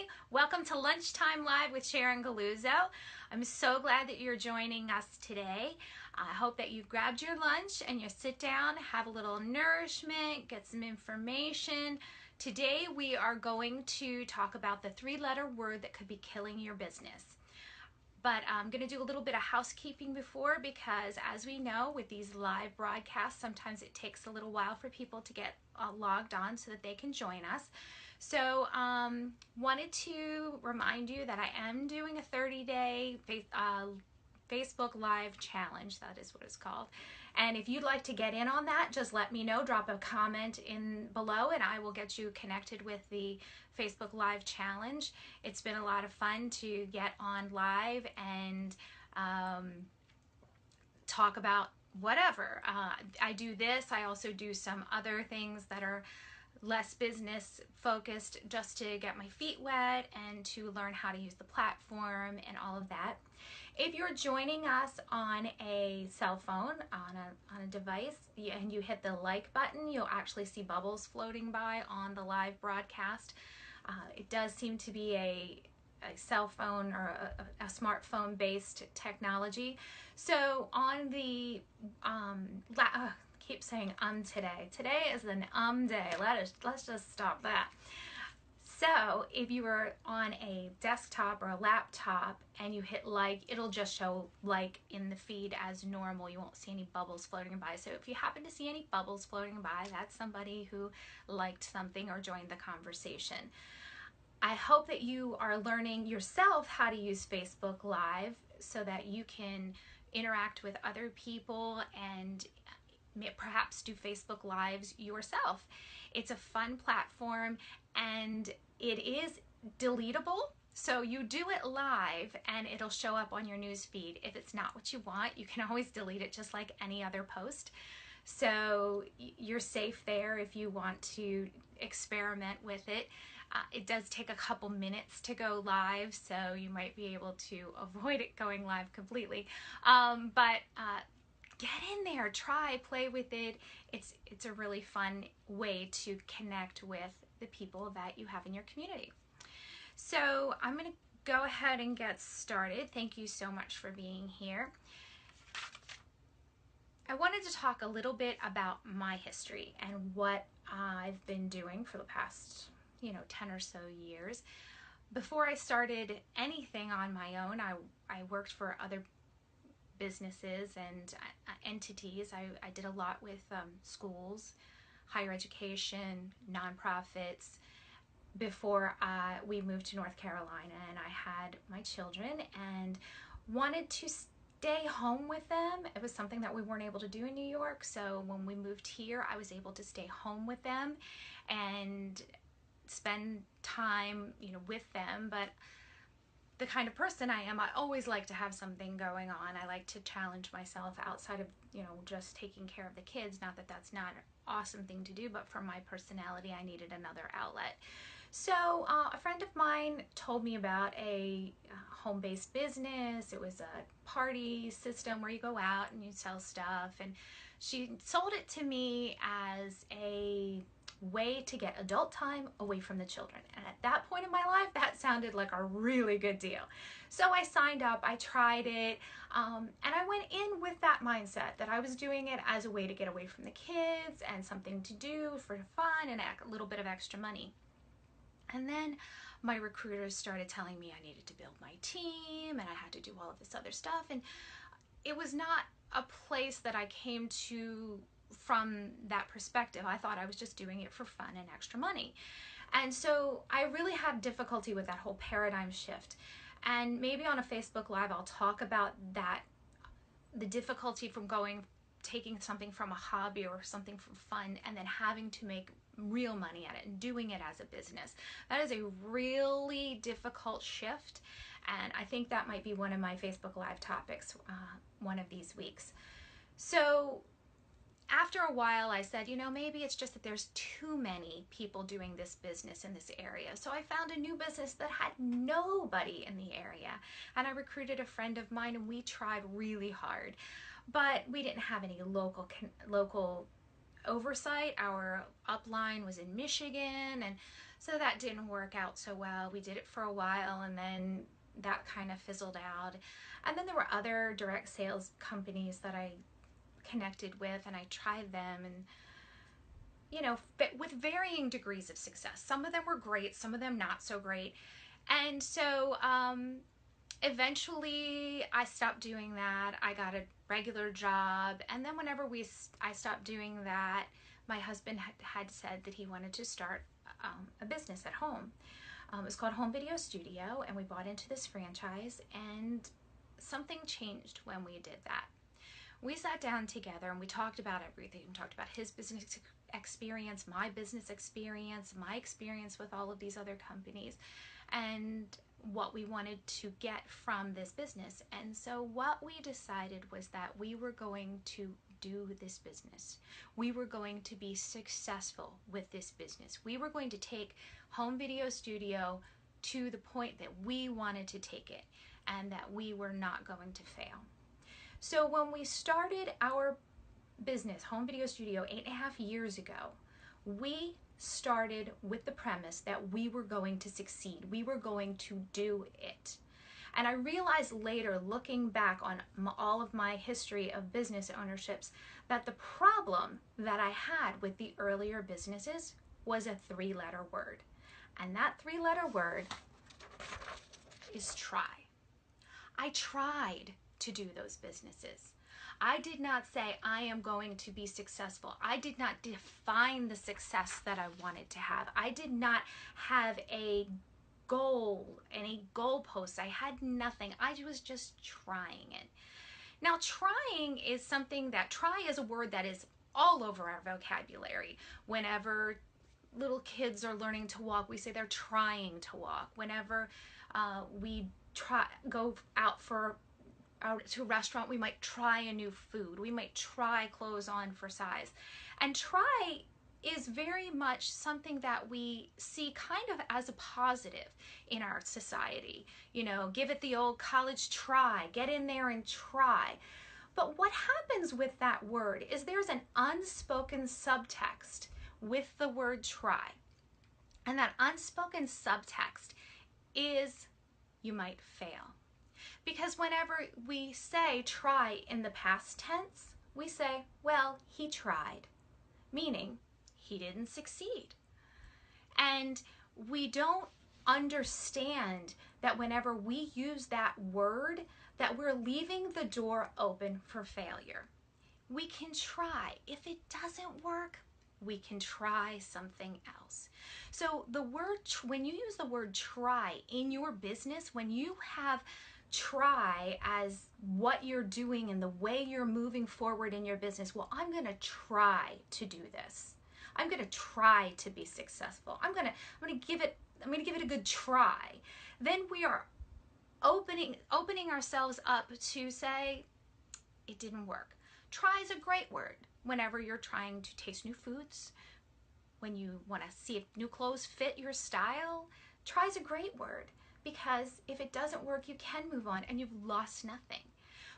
everybody. Welcome to Lunchtime Live with Sharon Galluzzo. I'm so glad that you're joining us today. I hope that you've grabbed your lunch and you sit down, have a little nourishment, get some information. Today we are going to talk about the three-letter word that could be killing your business. But I'm going to do a little bit of housekeeping before, because as we know with these live broadcasts, sometimes it takes a little while for people to get logged on so that they can join us. So wanted to remind you that I am doing a 30-day Facebook Live challenge. That is what it's called. And if you'd like to get in on that, just let me know. Drop a comment in below and I will get you connected with the Facebook Live challenge. It's been a lot of fun to get on live and talk about whatever. I do this. I also do some other things that are less business focused, just to get my feet wet and to learn how to use the platform and all of that. If you're joining us on a cell phone, on a device, and you hit the like button, you'll actually see bubbles floating by on the live broadcast. It does seem to be a cell phone or a smartphone based technology. So on the keep saying today. Today is an day. Let's just stop that. So if you were on a desktop or a laptop and you hit like, it'll just show like in the feed as normal. You won't see any bubbles floating by. So if you happen to see any bubbles floating by, that's somebody who liked something or joined the conversation. I hope that you are learning yourself how to use Facebook Live so that you can interact with other people and perhaps do Facebook Lives yourself. It's a fun platform and it is deletable. So you do it live and it'll show up on your news feed. If it's not what you want, you can always delete it just like any other post. So you're safe there if you want to experiment with it. It does take a couple minutes to go live, so you might be able to avoid it going live completely. But get in there, try, play with it. It's a really fun way to connect with the people that you have in your community. So I'm going to go ahead and get started. Thank you so much for being here. I wanted to talk a little bit about my history and what I've been doing for the past 10 or so years. Before I started anything on my own, I worked for other businesses and entities. I did a lot with schools, higher education, nonprofits before we moved to North Carolina, and I had my children and wanted to stay home with them. It was something that we weren't able to do in New York, so when we moved here I was able to stay home with them and spend time with them. But the kind of person I am, I always like to have something going on. I like to challenge myself outside of just taking care of the kids. Not that that's not an awesome thing to do, but for my personality I needed another outlet. So a friend of mine told me about a home-based business. It was a party system where you go out and you sell stuff, and she sold it to me as a way to get adult time away from the children. And at that point in my life, that sounded like a really good deal. So I signed up, I tried it, and I went in with that mindset that I was doing it as a way to get away from the kids and something to do for fun and a little bit of extra money. And then my recruiters started telling me I needed to build my team and I had to do all of this other stuff. And it was not a place that I came to from that perspective. I thought I was just doing it for fun and extra money. And so I really had difficulty with that whole paradigm shift. And maybe on a Facebook Live I'll talk about that, the difficulty from taking something from a hobby or something for fun and then having to make real money at it and doing it as a business. That is a really difficult shift, and I think that might be one of my Facebook Live topics one of these weeks. So after a while I said, maybe it's just that there's too many people doing this business in this area. So I found a new business that had nobody in the area, and I recruited a friend of mine and we tried really hard, but we didn't have any local oversight. Our upline was in Michigan, and So that didn't work out so well. We did it for a while, and then that kind of fizzled out. And then there were other direct sales companies that I connected with, and I tried them, and with varying degrees of success. Some of them were great, some of them not so great. And so eventually I stopped doing that. I got a regular job, and then whenever I stopped doing that, my husband had said that he wanted to start a business at home. It was called Home Video Studio, and we bought into this franchise, and something changed when we did that. We sat down together and we talked about everything. We talked about his business experience, my business experience, my experience with all of these other companies, and what we wanted to get from this business. And so what we decided was that we were going to do this business. We were going to be successful with this business. We were going to take Home Video Studio to the point that we wanted to take it, and that we were not going to fail. So when we started our business, Home Video Studio, 8.5 years ago, we started with the premise that we were going to succeed. We were going to do it. And I realized later, looking back on all of my history of business ownerships, that the problem that I had with the earlier businesses was a 3-letter word. And that 3-letter word is try. I tried to do those businesses. I did not say I am going to be successful. I did not define the success that I wanted to have. I did not have a goal, any goalposts. I had nothing. I was just trying it. Now, trying is something that, try is a word that is all over our vocabulary. Whenever little kids are learning to walk, we say they're trying to walk. Whenever we go out to a restaurant, we might try a new food. We might try clothes on for size. And try is very much something that we see kind of as a positive in our society. Give it the old college try, get in there and try. But what happens with that word is there's an unspoken subtext with the word try. And that unspoken subtext is you might fail. Because whenever we say try in the past tense, we say, well, he tried, meaning he didn't succeed. And we don't understand that whenever we use that word, that we're leaving the door open for failure. We can try. If it doesn't work, we can try something else. So when you use the word try in your business, when you have try as what you're doing and the way you're moving forward in your business, well, I'm going to try to do this. I'm going to try to be successful. I'm going to give it a good try. Then we are opening ourselves up to say it didn't work. Try is a great word whenever you're trying to taste new foods, when you want to see if new clothes fit your style. Try is a great word, because if it doesn't work, you can move on and you've lost nothing.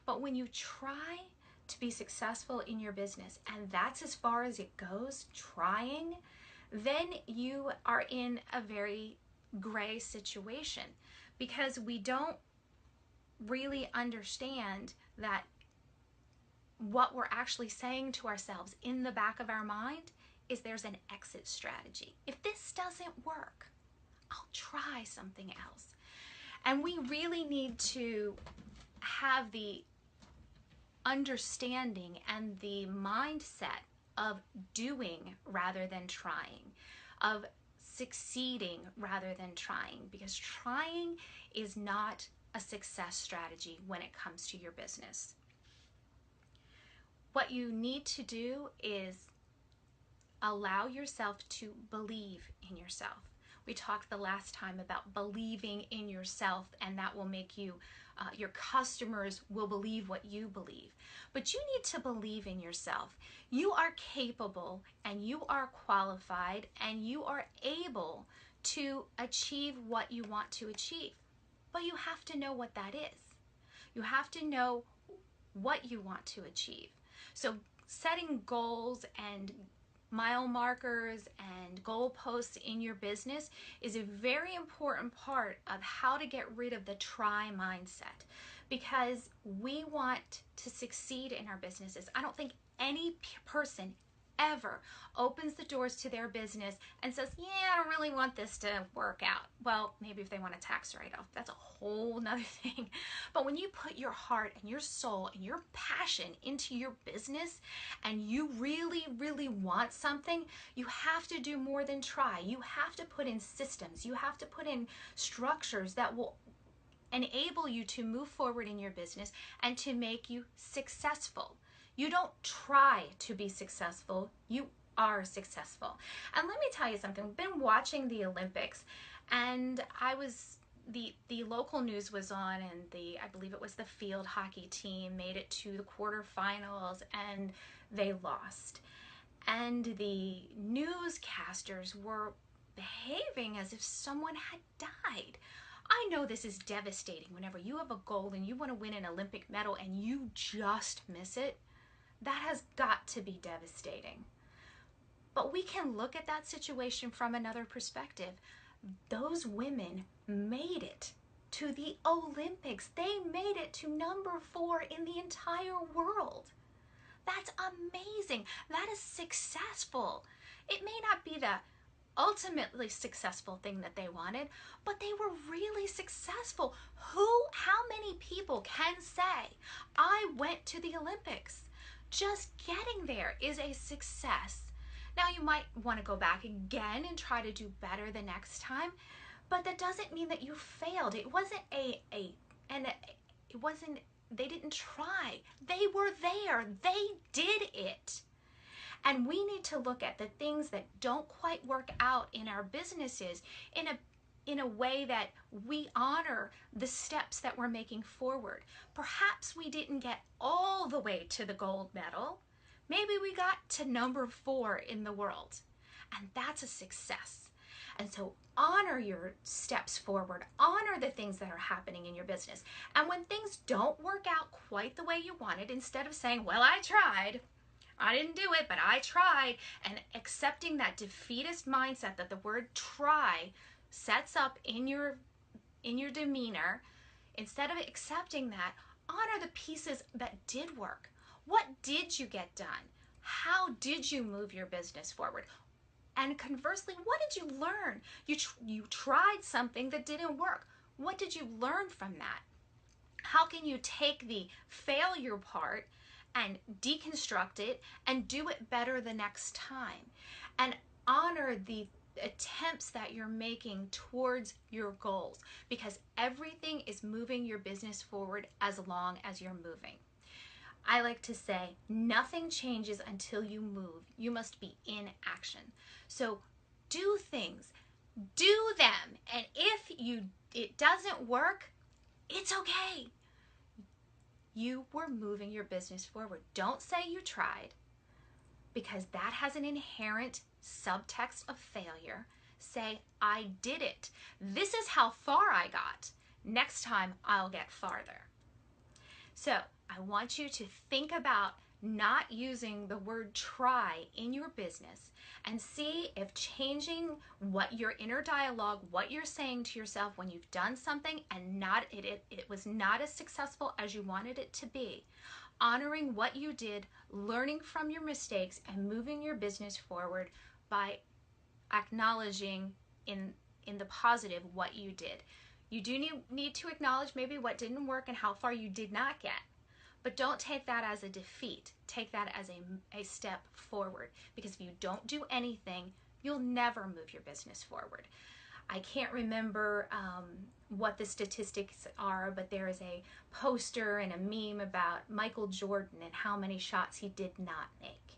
But when you try to be successful in your business, and that's as far as it goes, trying, then you are in a very gray situation, because we don't really understand that what we're actually saying to ourselves in the back of our mind is there's an exit strategy. If this doesn't work, I'll try something else. And we really need to have the understanding and the mindset of doing rather than trying, of succeeding rather than trying, because trying is not a success strategy when it comes to your business. What you need to do is allow yourself to believe in yourself. We talked the last time about believing in yourself, and that will make you, your customers will believe what you believe. But you need to believe in yourself. You are capable, and you are qualified, and you are able to achieve what you want to achieve. But you have to know what that is. You have to know what you want to achieve. So setting goals and mile markers and goalposts in your business is a very important part of how to get rid of the try mindset, because we want to succeed in our businesses. I don't think any person ever opens the doors to their business and says, yeah, I don't really want this to work out. Well, maybe if they want a tax write-off, that's a whole nother thing. But when you put your heart and your soul and your passion into your business and you really, really want something, you have to do more than try. You have to put in systems. You have to put in structures that will enable you to move forward in your business and to make you successful. You don't try to be successful, you are successful. And let me tell you something, we've been watching the Olympics, and the local news was on, and I believe it was the field hockey team made it to the quarterfinals and they lost. And the newscasters were behaving as if someone had died. I know this is devastating whenever you have a goal and you want to win an Olympic medal and you just miss it. That has got to be devastating. But we can look at that situation from another perspective. Those women made it to the Olympics. They made it to number 4 in the entire world. That's amazing. That is successful. It may not be the ultimately successful thing that they wanted, but they were really successful. How many people can say, I went to the Olympics? Just getting there is a success. Now you might want to go back again and try to do better the next time, but that doesn't mean that you failed. It wasn't they didn't try. They were there. They did it. And we need to look at the things that don't quite work out in our businesses in a way that we honor the steps that we're making forward. Perhaps we didn't get all the way to the gold medal. Maybe we got to number 4 in the world, and that's a success. And so honor your steps forward, honor the things that are happening in your business. And when things don't work out quite the way you wanted, instead of saying, well, I tried, I didn't do it, but I tried, and accepting that defeatist mindset that the word try sets up in your demeanor, instead of accepting that, honor the pieces that did work. What did you get done? How did you move your business forward? And conversely, what did you learn? You tried something that didn't work. What did you learn from that? How can you take the failure part and deconstruct it and do it better the next time? And honor the attempts that you're making towards your goals, because everything is moving your business forward as long as you're moving. I like to say, nothing changes until you move. You must be in action. So do things, do them, and if it doesn't work, it's okay. You were moving your business forward. Don't say you tried, because that has an inherent subtext of failure. Say, I did it. This is how far I got. Next time, I'll get farther. So I want you to think about not using the word try in your business, and see if changing what your inner dialogue, what you're saying to yourself when you've done something and it was not as successful as you wanted it to be, honoring what you did, learning from your mistakes, and moving your business forward by acknowledging in the positive what you did. You do need to acknowledge maybe what didn't work and how far you did not get. But don't take that as a defeat. Take that as a step forward, because if you don't do anything, you'll never move your business forward. I can't remember what the statistics are, but there is a poster and a meme about Michael Jordan and how many shots he did not make.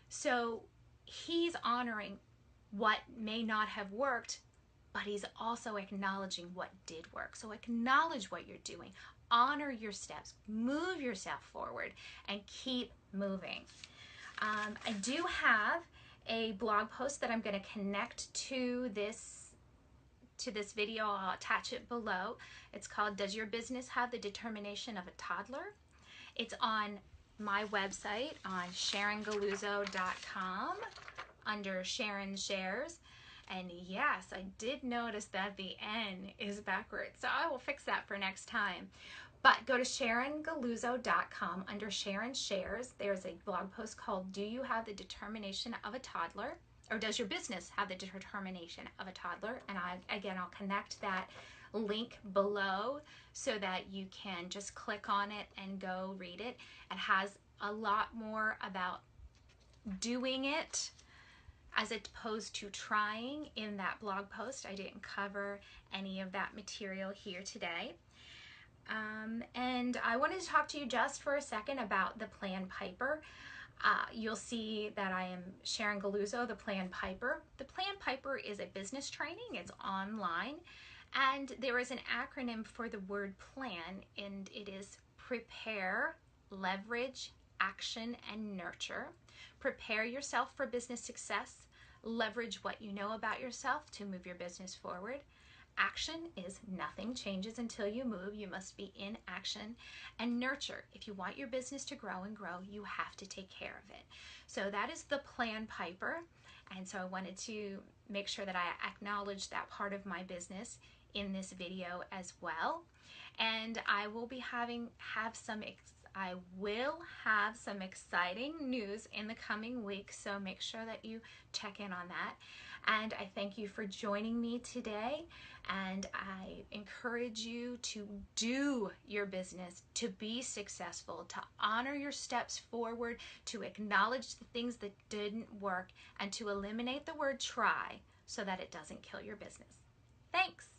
So he's honoring what may not have worked, but he's also acknowledging what did work. So acknowledge what you're doing. Honor your steps, move yourself forward, and keep moving. I do have a blog post that I'm going to connect to this video. I'll attach it below. It's called, Does Your Business Have the Determination of a Toddler? It's on my website on sharongalluzzo.com. under Sharon Shares. And yes, I did notice that the N is backwards, so I will fix that for next time. But go to SharonGalluzzo.com. Under Sharon Shares, there's a blog post called Do You Have the Determination of a Toddler? Or does your business have the determination of a toddler? And I'll connect that link below so that you can just click on it and go read it. It has a lot more about doing it as opposed to trying in that blog post. I didn't cover any of that material here today. And I wanted to talk to you just for a second about the Plan Piper. You'll see that I am Sharon Galluzzo, the Plan Piper. The Plan Piper is a business training. It's online. And there is an acronym for the word plan, and it is prepare, leverage, action, and nurture. Prepare yourself for business success. Leverage what you know about yourself to move your business forward. Action is nothing changes until you move. You must be in action. And nurture. If you want your business to grow and grow, you have to take care of it. So that is the Plan Piper. And so I wanted to make sure that I acknowledge that part of my business in this video as well. And I will be have some exciting news in the coming weeks, so make sure that you check in on that. And I thank you for joining me today, and I encourage you to do your business, to be successful, to honor your steps forward, to acknowledge the things that didn't work, and to eliminate the word try so that it doesn't kill your business. Thanks.